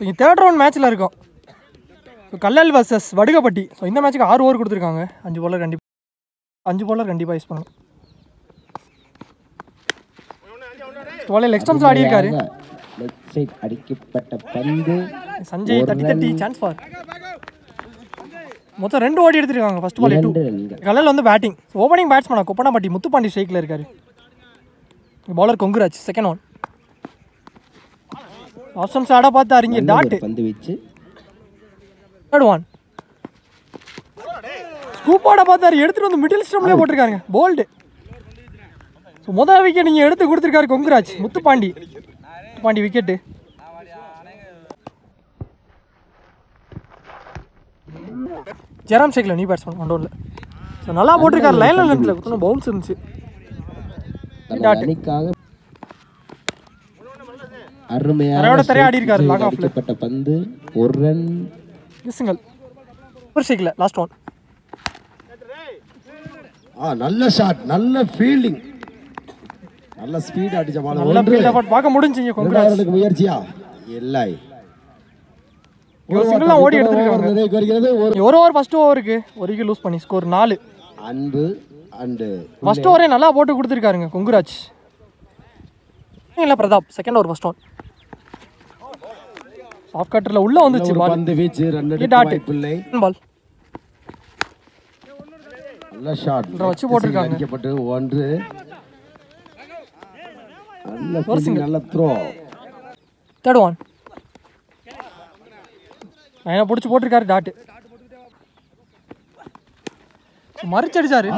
இங்கே third round மேட்ச்சில் இருக்கும். So Kallal versus Vadugapatti. So இந்த மேட்ச்சுக்கு 6 ஓவர் கொடுத்துருக்காங்க. 5 bowler கண்டிப்பாக யூஸ் பண்ணுங்க. தோலை லெக் ஸ்டம்ப்ஸில் ஆடியிருக்காரு அடிக்கப்பட்ட பந்து. சஞ்சய் தட்டி சான்ஸ் ஃபார். மொத்தம் 2 ஓடி எடுத்துருக்காங்க. First ball 2. கல்லல் வந்து பேட்டிங். ஓப்பனிங் பேட்ஸ்மேனா கொப்பனாப்பட்டி முத்துப்பாண்டி ஸ்ட்ரைக்கில் இருக்காரு. பவுலர் கொங்குராஜ். செகண்ட் ஒன் ஆப்ஷன்ஸ் ஆட பார்த்து அறிஞ்சு டாட் பந்து வீச்சு. தேர்ட் ஒன் ஸ்கூப் ஆட பார்த்தாரு, எடுத்துட்டு வந்து மிடில் ஸ்டம்ப்லேயே போட்டிருக்காங்க. போல்டு. ஸோ முதல் விக்கெட் நீங்கள் எடுத்து கொடுத்துருக்காரு கொங்குராஜ். முத்துப்பாண்டி விக்கெட்டு. ஜெராம் ஷேக்கில் நீ பேட்ஸ்மேன் 1 ஓவரில். ஸோ நல்லா போட்டிருக்காரு. லைனில் நிறுத்தல பவுன்ஸ் இருந்துச்சு. அருமையான தரையா ஆடி இருக்காரு. லாக் ஆஃப்ல பந்து. ஒரு ரன் சிங்கிள். ஒரு ஷேக்கில் லாஸ்ட் ஒன். நல்ல ஷாட், நல்ல ஃபீல்டிங், நல்ல ஸ்பீட் அடிச்ச பால். நல்ல ஃபீல்ட் அவுட் பார்க்க முடிஞ்சிங்க கொங்குராஜ். முயற்சியா இல்லை. ஒரு சிங்கிள்லாம் ஓடி எடுத்துருக்காங்க. ஒரு ஓவர் ஃபர்ஸ்ட் ஓவருக்கு 1 விக்கெட் லூஸ் பண்ணி ஸ்கோர் 4. அன்பு அண்ட் ஃபர்ஸ்ட் ஓவரே நல்லா போட்டு கொடுத்துருக்காருங்க கொங்குராஜ். இல்லை Pratap. Second over first one off கட்டரில் உள்ளே வந்துச்சு பால். பந்து வீச்சு. ரன் எடுக்க வாய்ப்பில்லை. பால் நல்ல ஷாட் வச்சு போட்டிருக்காங்க. அடிக்கப்பட்டு 1. நல்ல ஃபீல்டிங், நல்ல த்ரோ. தேர்ட் ஒன் லைனை பிடிச்சி போட்டிருக்காரு. டாட் மறிச்சடிச்சாரு.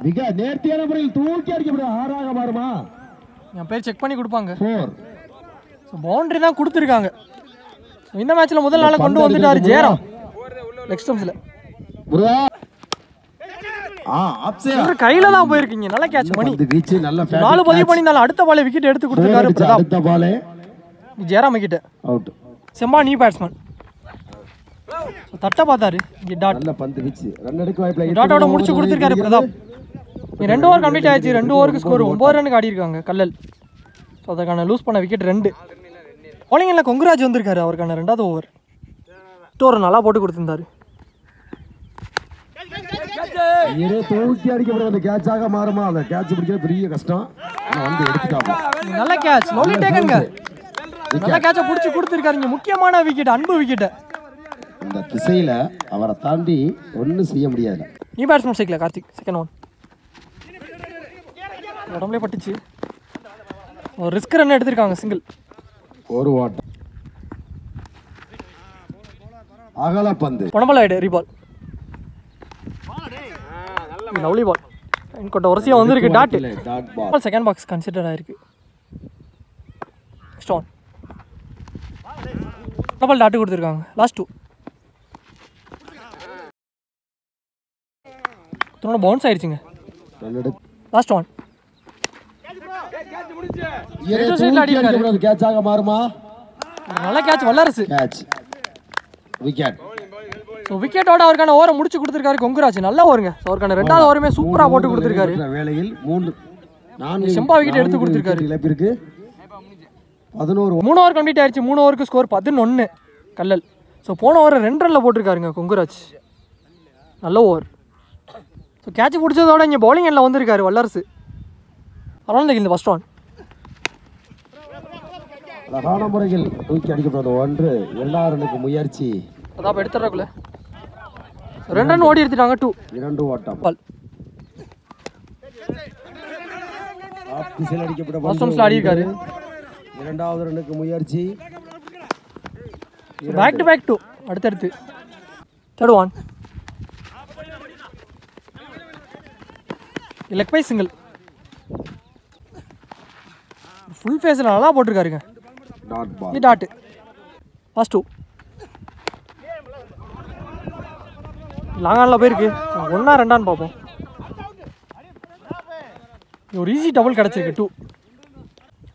மிக நேர்த்தியான முறையில் தூக்கி அடிக்கப்படும். 6 மாறுமா? என் பேர் செக் பண்ணி கொடுப்பாங்க. 4. ஸோ பவுண்டரி தான் கொடுத்துருக்காங்க. ஸோ இந்த மேட்ச்சில் முதல் நாளை கொண்டு வந்துட்டாரு ஜெயராம் லெக் ஸ்டம்ப்ஸில். கையில தான் போயிருக்கீங்க. நல்ல கேட்ச் பண்ணி 4 பதிவு பண்ணியிருந்தாலும் அடுத்த பாலே விக்கெட் எடுத்து கொடுத்துருக்காரு பிரதாப். Jayaram wicket out. செம்பா நீ பேட்ஸ்மேன். தட்ட பார்த்தாரு. டாட்டோட முடிச்சு கொடுத்துருக்காரு பிரதாப். 2 ஓவர் கம்ப்ளீட் ஆயிடுச்சு. 2 ஓவருக்கு ஸ்கோர் 9 ரனுக்கு ஆடி இருக்காங்க கல்லல். ஸோ அதற்கான லூஸ் பண்ண விக்கெட் 2. பவுலிங்கில் கொங்குராஜ் வந்திருக்காரு. அவருக்கான 2வது ஓவர். ஸ்டோர் நல்லா போட்டு கொடுத்துருந்தாரு. தூக்கி அடிக்கப்பட்ட கேட்சாக மாறுமா? அந்த கேட்ச் பிடிக்கிறது பெரிய கஷ்டம். நல்ல கேட்ச். லோலி டேக்கங்க. நல்ல கேட்சை பிடிச்சி கொடுத்துருக்காருங்க. முக்கியமான விக்கெட், அன்பு விக்கெட். இந்த திசையில அவரை தாண்டி ஒன்றும் செய்ய முடியாது. நீ batsman cycle Karthik. Second one உடம்புலே பட்டுச்சு. ஒரு ரிஸ்க் ரன் எடுத்திருக்காங்க. சிங்கிள். ஒரு ஓட்டம். அகல பந்து. உடம்புல ஆயிடு. ரீபால். Lovely ball. கொண்ட ஒரசியா வந்திருக்கு. Dot. Ball second box consider ஆயிருக்கு. ஸ்டோன் டபுள் டாட் கொடுத்துருக்காங்க. லாஸ்ட் 2 தோட பவுன்ஸ் ஆயிடுச்சுங்க. லாஸ்ட் ஒன் கேட்சாக மாறுமா? நல்ல கேட்ச். வல்லரசு கேட்ச். விக்கெட். ஸோ விக்கெட்டோட அவருக்கான ஓவரை முடிச்சு கொடுத்துருக்காரு கொங்குராஜ். நல்லா ஓவருங்க. அவருக்கான 2வது ஓவருமே சூப்பராக போட்டு கொடுத்துருக்காரு. வேளையில் 3 செம்பா விக்கெட் எடுத்து கொடுத்துருக்காரு. இழப்பிற்கு 11. 3 ஓவர் கம்ப்ளீட் ஆயிடுச்சு. 3 ஓவருக்கு ஸ்கோர் 11 கல்லல். ஸோ போன ஓவர் 2 ரனில் போட்டிருக்காருங்க கொங்குராஜ். நல்ல ஓவர். ஸோ கேட்ச் பிடிச்சதோட இங்கே பவுலிங் எண்ணில் வந்திருக்காரு வல்லரசு. அவ்வளோ இந்த ஃபர்ஸ்ட் ஒன் அழகான முறையில் தூக்கி அடிக்கப்பட்டது 1. 2வது ரனுக்கு முயற்சி. அதான் எடுத்துறாக்குள்ள 2 ரன் ஓடி எடுத்துட்டாங்க. 2 ஓட்டம். பால் திசையில் அடிக்கப்பட்ட வாஸ்டம்ஸ்ல ஆடி இருக்காரு. 2வது ரனுக்கு முயற்சி. பேக் டு பேக் 2 அடுத்தடுத்து. Third one leg by single. Full ஃபேஸில் நல்லா போட்டிருக்காருங்க. டாட். ஃபர்ஸ்ட் 2 லாங் ஆனில் போயிருக்கு. 1ஆ 2ஆன்னு பார்ப்போம். ஒரு ஈஸி டபுள் கிடச்சிருக்கு. 2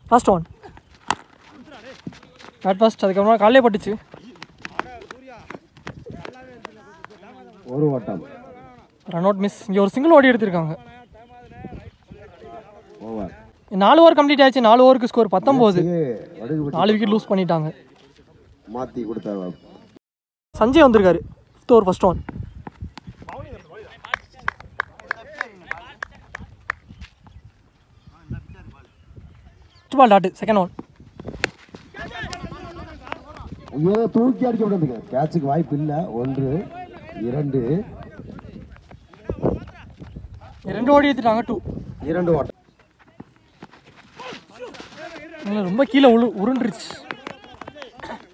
ஃபர்ஸ்ட் ஒன் பேட் ஃபர்ஸ்ட். அதுக்கப்புறமா காலையே பட்டுச்சு. ஒரு ஓட்டம். Run out miss. இங்கே ஒரு சிங்கிள் ஓடி எடுத்திருக்காங்க. ஓவர். 4 ஓவர் கம்ப்ளீட் ஆயிடுச்சு. 4 ஓவருக்கு ஸ்கோர் 19. 4 விக்கெட் லூஸ் பண்ணிட்டாங்க. மாற்றி கொடுத்த சஞ்சய் வந்திருக்காரு 5th over first one. First ball dot second one. தூக்கி அடிக்கப்பட்டதுங்க. கேட்சுக்கு வாய்ப்பு இல்லை. 1 2 2 ஓடி எடுத்துட்டாங்க. 2 ஓட்டம். ரொம்ப கீழே உருண்டுருச்சு.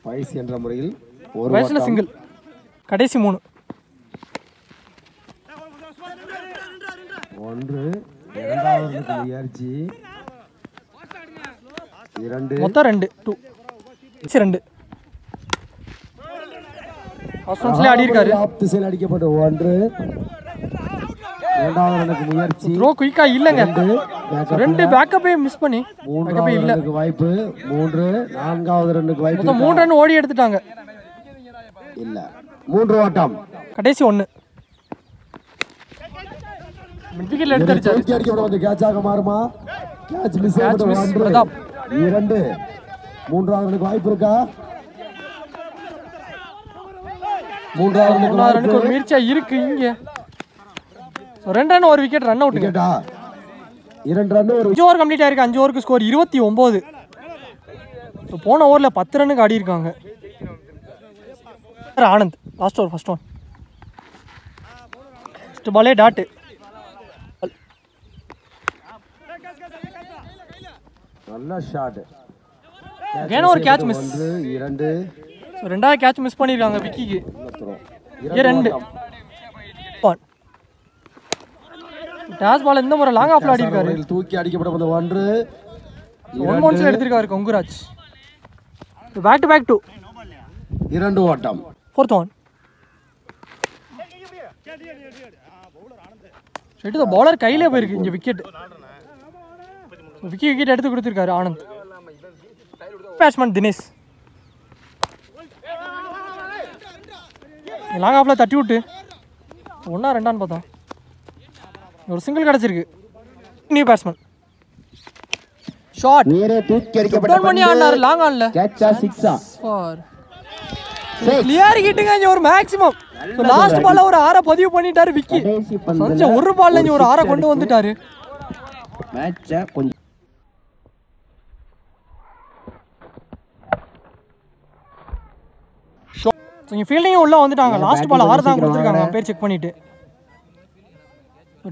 பைஸ் என்ற முறையில் ஒரு வயசுல சிங்கிள். கடைசி 3. 1 இரண்டாவது முயற்சி 2 மொத்தம் 2 2 2 ஆஸ்ட்ரேலியா ஆடி இருக்காரு. ஆப் திசையில் அடிக்கப்பட்ட 1 இரண்டாவது ரனுக்கு முயற்சி. த்ரோ குயிக்கா இல்லங்க. 2 பேக்கப்பே மிஸ் பண்ணி பேக்கப்பே இல்ல. வாய்ப்பு 3 நான்காவது ரனுக்கு வாய்ப்பு. மொத்தம் 3 ரன் ஓடி எடுத்துட்டாங்க. இல்ல 3 ஓட்டம். கடைசி 1. மிட் விக்கெட்ல எடுத்துட்டாரு. தூக்கி அடிக்கப்பட்ட வந்து கேட்சாக மாறுமா? கேட்ச் மிஸ் ஆயிடுச்சு. பிரதாப் 2 மூன்றாவது ரனுக்கு வாய்ப்பு இருக்கா? மூன்றாவது ரனுக்கு ஒரு முயற்சியா இருக்கு இங்க. 2 ரன் ஒரு விக்கெட் ரன் அவுட். 2 ரன் ஒரு 5 ஓவர் கம்ப்ளீட் ஆயிருக்கு. 5 ஓவருக்கு ஸ்கோர் 29. போன ஓவர்ல 10 ரன்னுக்கு ஆடி இருக்காங்க. Anand last over first one. First பாலே டாட். நல்ல ஷாட். அகைன் ஒரு கேட்ச் மிஸ். 2 ரெண்டாவது கேட்ச் மிஸ் பண்ணிருக்காங்க விக்கிக்கு. 2 டாஸ் பால் இந்த முறை லாங் ஆஃப்ல ஆடி இருக்காரு. தூக்கி அடிக்கப்பட்ட வந்து 1 1 பவுன்ஸ்ல எடுத்திருக்காரு கொங்குராஜ். பேக் டு பேக் 2 2 ஓட்டம். 4th one. ஷெட் பவுலர் கையிலே போயிருக்கு இங்க விக்கெட். விக்கெட் எடுத்து கொடுத்திருக்காரு ஆனந்த். பேட்ஸ்மேன் தினேஷ் லாங் ஆஃப்ல தட்டி விட்டு 1 2 பார்த்தோம். ஒரு சிங்கிள் கிடைச்சிருக்கு. நியூ பேட்ஸ்மேன் ஷாட் நேரே தூக்கி அடிக்கப்பட்ட பண்ணி ஆடுனாரு லாங் ஆன்ல. கேட்சா 6 ஃபார் கிளியர் ஹிட்டுங்க. இங்க ஒரு மேக்ஸிமம் லாஸ்ட் பால்ல ஒரு 6 பதிவு பண்ணிட்டாரு விக்கி. சஞ்சய் ஒரு பால்ல இங்க ஒரு 6 கொண்டு வந்துட்டாரு. மேட்ச கொஞ்சம் இங்க ஃபீல்டிங் உள்ள வந்துட்டாங்க. லாஸ்ட் பால் 6 தான் கொடுத்துருக்காங்க. பேர் செக் பண்ணிட்டு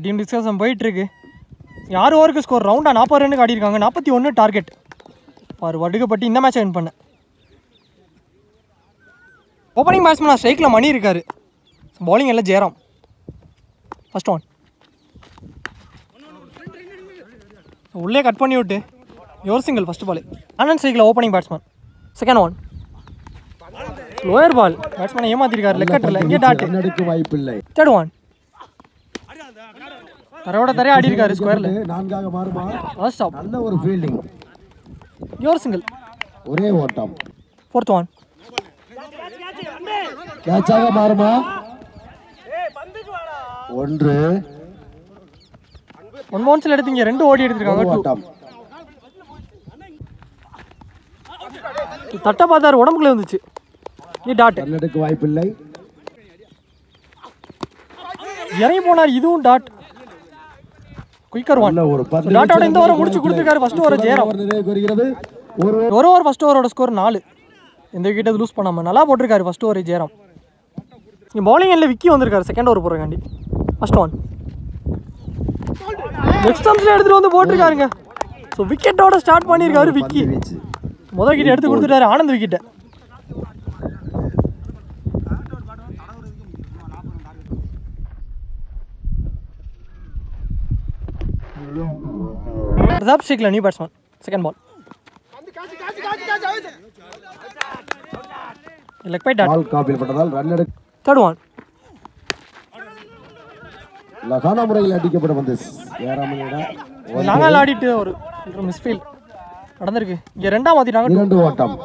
டீம் டிஸ்கஷன் போயிட்டு இருக்கு. 6 ஓவருக்கு ஸ்கோர் ரவுண்டா 40 ரன்னுக்கு ஆடி இருக்காங்க. 41 டார்கெட் ஃபார் வடுகப்பட்டி. இந்த மேட்சை வின் பண்ண ஓப்பனிங் பேட்ஸ்மேன் ஸ்ட்ரைக்கில் மணி இருக்காரு. பவுலிங் எல்லாம் ஜெயராம். ஃபர்ஸ்ட் ஒன் உள்ளே கட் பண்ணி விட்டு யோர் சிங்கிள். ஃபர்ஸ்ட் பால் ஆனந்த் ஸ்ட்ரைக்கில் opening batsman. Second one lower ball. பேட்ஸ்மேனை ஏமாத்திருக்காரு. லெக் கட்டல. இங்கே டாட். வாய்ப்பு இல்லை. தேர்ட் ஒன் தரையோட தரையா ஆடி இருக்காரு ஸ்கொயர்ல. நான்காக மாறுமா? First stop. நல்ல ஒரு ஃபீல்டிங். Your single. ஒரே ஓட்டம். 4th ஒன் கேட்சாக மாறுமா? 1 1 பவுன்ஸ்ல எடுத்தீங்க. 2 ஓடி எடுத்திருக்காங்க. 2 ஓட்டம். தட்ட பார்த்தாரு உடம்புக்குள்ள வந்துச்சு. நீ டாட். ரன்னுக்கு வாய்ப்பு இல்லை. இறங்கி போனார். இதுவும் டாட். Quicker one. டாட்டோட இந்த ஓவர் முடிச்சு கொடுத்துருக்காரு. First over Jayaram. ஒரு ஓவர் ஃபர்ஸ்ட் ஓவரோட ஸ்கோர் 4. எந்த விக்கெட் லூஸ் பண்ணாம நல்லா போட்டிருக்காரு ஃபர்ஸ்ட் ஓவர் ஜெயராம். இங்கே பவுலிங் எல்லாம் விக்கி வந்திருக்காரு செகண்ட் ஓவர் போடுறக்காண்டி. ஃபர்ஸ்ட் ஒன் நெக்ஸ்ட் ஸ்டம்ப்ஸ்ல எடுத்துட்டு வந்து போட்டிருக்காருங்க. ஸோ விக்கெட்டோட ஸ்டார்ட் பண்ணியிருக்காரு விக்கி. முதல் விக்கெட் எடுத்து கொடுத்துட்டாரு ஆனந்த் விக்கெட்டை. பிரதாப் ஸ்ட்ரைக்கில் new batsman. Second ball leg bye dot. Ball காப்பில் பட்டதால் ரன் எடுக்க. தேர்ட் ஒன் லகான முறையில் அடிக்கப்பட்ட பந்து ஏராமனிடா லாங்கால் ஆடிட்டு ஒரு மிஸ்ஃபீல் நடந்திருக்கு. இங்கே 2 மாற்றிட்டாங்க. 2 ஓட்டம்.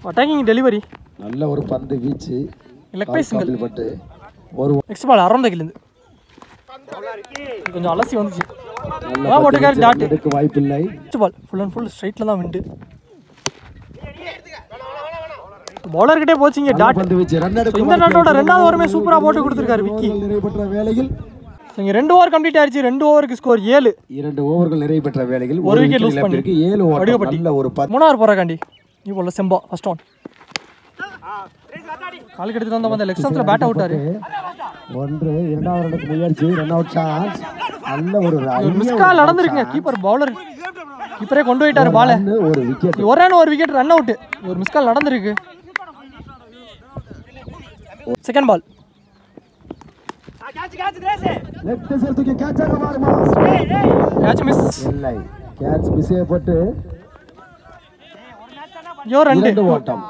Attacking delivery. நல்ல ஒரு பந்து வீச்சு. Leg by single. பட்டு ஒரு நெக்ஸ்ட் பால் அரௌண்ட் கொஞ்சம் அலசி வந்துச்சு. போட்டிருக்காரு டாட். வாய்ப்பு இல்லை. Next ball full and full ஸ்ட்ரைட்டில் தான் விண்டு. பவுலர்கிட்டே போச்சிங்க டாட். பந்து வீச்சு ரன் எடுக்கும். இந்த டாட்டோட ரெண்டாவது ஓவருமே சூப்பரா போட்டு கொடுத்துருக்காரு விக்கி. நிறைவு பெற்ற வேளையில் இங்க 2 ஓவர் கம்ப்ளீட் ஆயிருச்சு. 2 ஓவருக்கு ஸ்கோர் 7. 2 ஓவர்கள் நிறைவு பெற்ற வேளையில் ஒரு விக்கெட் லூஸ் பண்ணிருக்கு. 7 ஓவர். நல்ல ஒரு 3 போறாண்டி. நீ போல செம்பா ஃபர்ஸ்ட் ஒன். காலுக்கு எடுத்து வந்த பந்த லெக் ஸ்டம்ப்ல பேட் அவுட்டாரு. 1 இரண்டாவது ரன்னுக்கு முயற்சி. Run out chance. நல்ல ஒரு மிஸ் கால் நடந்துருக்குங்க. கீப்பர் பவுலர் கீப்பரே கொண்டு போயிட்டாரு பால. ஒரு விக்கெட். ஒரு விக்கெட் ரன் அவுட். ஒரு மிஸ் கால் நடந்துருக்கு. Second ball. லெஃப்ட் சைடு தூக்கி கேட்ச் ஆக மாறுமா? Catch miss. இல்லை. கேட்ச் மிஸ் செய்யப்பட்டு யோ ரன். ஓட்டம்.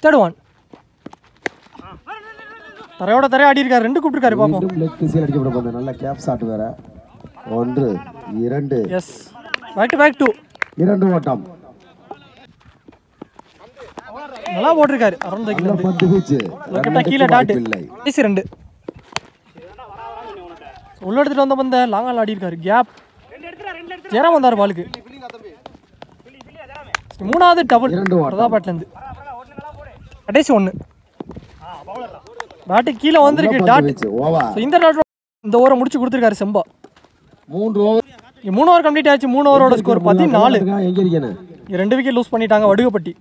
Third one. தரையோட தரைய ஆடி இருக்காரு. 2 கூப்பிட்டுருக்காரு பாப்போம். லெக் சைடு அடிக்கப்பட போகுது. நல்ல கேப் ஷாட் வேற. 1 2. எஸ். Back to back 2. 2 ஓட்டம். நல்லா போட்டுருக்காரு. Around the kilo. பந்து வீச்சு. விக்கெட்டா கீழ டாட். ஈஸி 2. உள்ள எடுத்துட்டு வந்த பந்த லாங்கால் ஆடி இருக்காரு. கேப். ஜெயராம் வந்தாரு பாலுக்கு. மூணாவது டபுள். பிரதாபேட்ல இருந்து. கடைசி 1. பேட் கீழ வந்திருக்கு டாட். இந்த ஓவரை முடிச்சு கொடுத்திருக்காரு செம்பா. 3 ஓவர். 3 ஓவர் கம்ப்ளீட் ஆச்சு. 3 ஓவரோட ஸ்கோர் 14. எங்க இருக்கேன்? 2 விக்கெட் லூஸ் பண்ணிட்டாங்க வடுகப்பட்டி.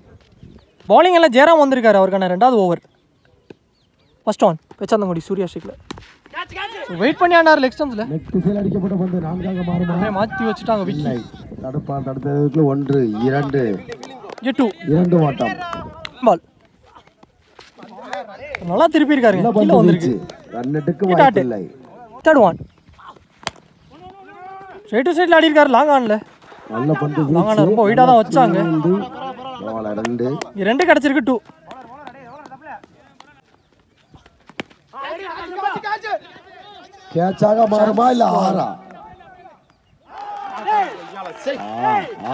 பவுலிங் எல்லாம் ஜெயராம் வந்திருக்காரு. அவருக்கான 2வது over. First one. Pechanthangudi Surya ஸ்ட்ரைக்ல. வெயிட் பண்ணி ஆனார் லெக் ஸ்டம்ப்ஸ்ல. லெக் சைடு அடிக்கப்பட்ட பந்து 4ஆக மாறுமா? மாத்தி வச்சிட்டாங்க விக்கி. தடுத்ததுக்கு 1 2. 2 ஓட்டம். பால் நல்லா திருப்பி இருக்காருங்க. கீழ வந்திருக்கு. ரன் எடுக்க வாய்ப்பு இல்லை. Third one. ஸ்ட்ரைட் டு சைடுல ஆடி இருக்காரு லாங் ஆன்ல. நல்ல பந்து. லாங் ஆன் ரொம்ப வைடா தான் வச்சாங்க. பால் 2. 2 கிடைச்சிருக்கு 2. கேட்ச் ஆக மாறுமா இல்ல 6?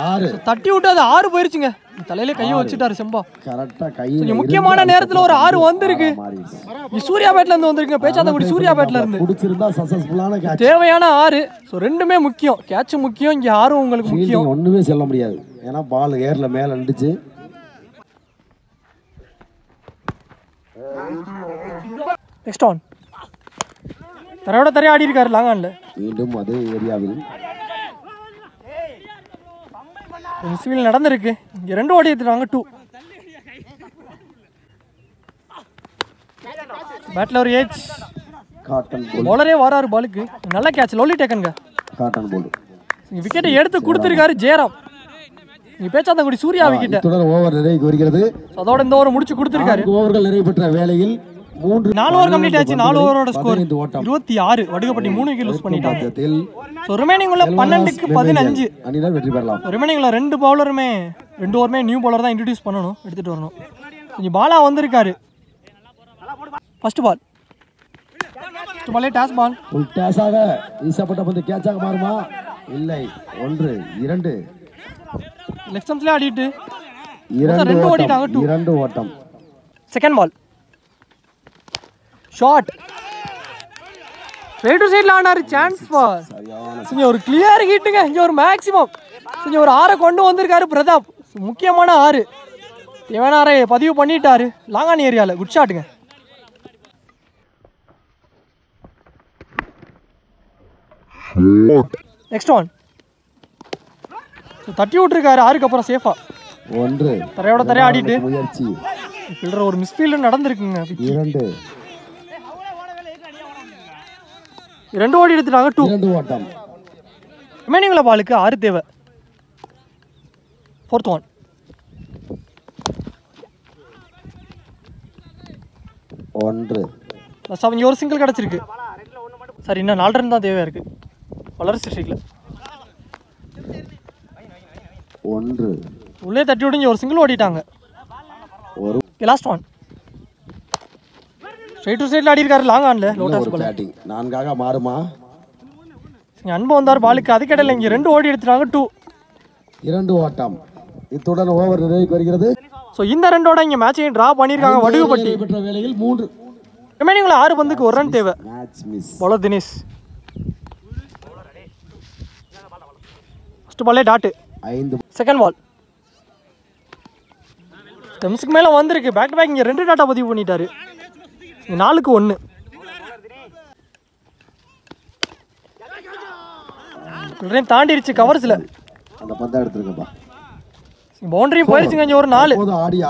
6. தட்டி விட்டு அது 6 போயிருச்சுங்க. தலையில கையை வச்சுட்டாரு செம்பா. கரெக்ட்டா கை. முக்கியமான நேரத்துல ஒரு 6 வந்திருக்கு. சூர்யா பேட்ல இருந்து வந்திருக்குங்க. பேச்சாந்தங்குடி சூர்யா பேட்ல இருந்து. புடிச்சிருந்தா சக்சஸ்ஃபுல்லான கேட்ச். தேவையான 6. சோ ரெண்டுமே முக்கியம். கேட்ச் முக்கியம். இங்க 6 உங்களுக்கு முக்கியம். ஒண்ணுமே சொல்ல முடியாது. ஏன்னா பால் ஏர்ல மேல நின்னுச்சு. Next one. தரையோட தரைய ஆடி இருக்காரு லாங் ஆன்ல. மீண்டும் அதே ஏரியாவில் மிஸ்வீல் நடந்திருக்கு. இங்க 2 ஓடி எடுத்துறாங்க 2. பேட்ல ஒரு ஏஜ். காட்டன் போல். பவுலரே வராரு பாலுக்கு. நல்ல கேட்ச். லோலி டேக்கன்ங்க. காட்டன் போல். விக்கெட்டை எடுத்து கொடுத்திருக்காரு ஜெயராம். நீ பேச்சாந்தங்குடி சூர்யா விக்கெட். தொடர் ஓவர் நிறைவுக்கு வருகிறது. அதோட இந்த ஓவர் முடிச்சு கொடுத்திருக்காரு. ஓவர்கள் நிறைவு பெற்ற வேளையில் 4 ஓவர் கம்ப்ளீட் ஆச்சு. 4 ஓவரோட ஸ்கோர் 26. வடுகப்பட்டி 3 விக்கெட் லூஸ் பண்ணிட்டாங்க. சோ ரிமைனிங் உள்ள 12க்கு 15 அணியினர் வெற்றி பெறலாம். ரிமைனிங் உள்ள 2 பவுலருமே 2 ஓவருமே நியூ பவுலர் தான் இன்ட்ரோ듀ce பண்ணனும். எடுத்துட்டு வரணும். கொஞ்சம் பாலா வந்திருக்காரு. First ball. ஃபர்ஸ்ட் பாலே டாஸ் பால். ஃபுல் டாஸாக வீசப்பட்ட பந்து கேட்ச் ஆக மாறுமா? இல்லை. 1 2. லெக் ஸ்டம்ப்ஸ்ல ஆடிட்டு 2 ஓடிட்டாங்க. 2 ஓட்டம். Second ball. Shot. Right to சைடுல ஆனாரு. Chance four. இங்க ஒரு கிளியர் ஹிட்டுங்க. இங்க ஒரு மேக்ஸிமம். இங்க ஒரு 6 கொண்டு வந்திருக்காரு பிரதாப். முக்கியமான 6. தேவனாரே பதிவு பண்ணிட்டாரு லாங்கான் ஏரியால. குட் ஷாட்டுங்க. Next one. தட்டி விட்டுருக்காரு 6க்கு அப்புறம் சேஃபா. 1 தரையோட தரைய ஆடிட்டு முயற்சி. ஃபீல்டர் ஒரு மிஸ்ஃபீல்ட் நடந்திருக்குங்க. 2 2 ஓடி எடுத்துட்டாங்க 2. 2 ஓட்டம். ரிமைனிங்ல பாலுக்கு 6 தேவை. Fourth one. 1 லாஸ்ட் அவங்க ஒரு சிங்கிள் கிடைச்சிருக்கு. சரி இன்னும் 4 ரன் தான் தேவையா இருக்கு. வளர்ச்சி ஸ்ட்ரைக்ல 1 உள்ளே தட்டி விட்டு ஒரு சிங்கிள் ஓடிட்டாங்க. ஒரு லாஸ்ட் ஒன். ஸ்ட்ரைட் டு சைடுல ஆடி இருக்காரு லாங் ஆன்ல. லோட்டஸ் பால். 4ஆக மாறுமா? அன்பு வந்தார் பாலுக்கு. அதுக்கு இடையில இங்க 2 ஓடி எடுத்துட்டாங்க 2. 2 ஓட்டம். இத்துடன் ஓவர் நிறைவுக்கு வருகிறது. சோ இந்த ரன்னோட இங்க மேட்சை டிரா பண்ணிருக்காங்க வடுகப்பட்டி. பெற்ற வேளையில் 3. ரிமைனிங்ல 6 பந்துக்கு 1 ரன் தேவை. Match miss. Bowler Dinesh. First பாலே டாட். 5. Second ball. டெம்ஸுக்கு மேலே வந்திருக்கு. பேக் டு பேக் இங்கே 2 டாட்டா பதிவு பண்ணிட்டாரு. 4-1. தாண்டிடுச்சு கவர்ஸில். அந்த பந்தா எடுத்துருங்கப்பா. பவுண்டரியும் போயிருச்சுங்க. இங்கே ஒரு 4.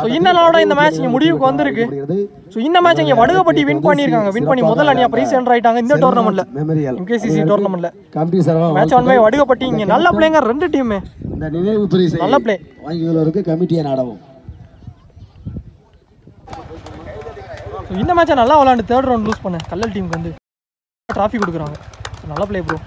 ஸோ இன்னலோட இந்த மேட்ச் இங்கே முடிவுக்கு வந்திருக்கு. ஸோ இந்த மேட்ச் இங்கே வடுகப்பட்டி வின் பண்ணியிருக்காங்க. வின் பண்ணி முதல் அணியாக பிரைஸ் என்டர் ஆகிட்டாங்க இந்த டோர்னமெண்ட்டில், MKCC டோர்னமெண்ட்டில். Match one by Vadugapatti. இங்கே நல்ல பிளேங்க 2 டீமே. இந்த நினைவு பரிசை நல்ல பிளே வாங்கியவருக்கு கமிட்டியை நாடவும். இந்த மேட்சை நல்லா விளாண்டு 3rd ரவுண்ட் லூஸ் பண்ண கல்லல் டீமுக்கு வந்து ட்ராஃபி கொடுக்குறாங்க. நல்ல பிளே ப்ரோ.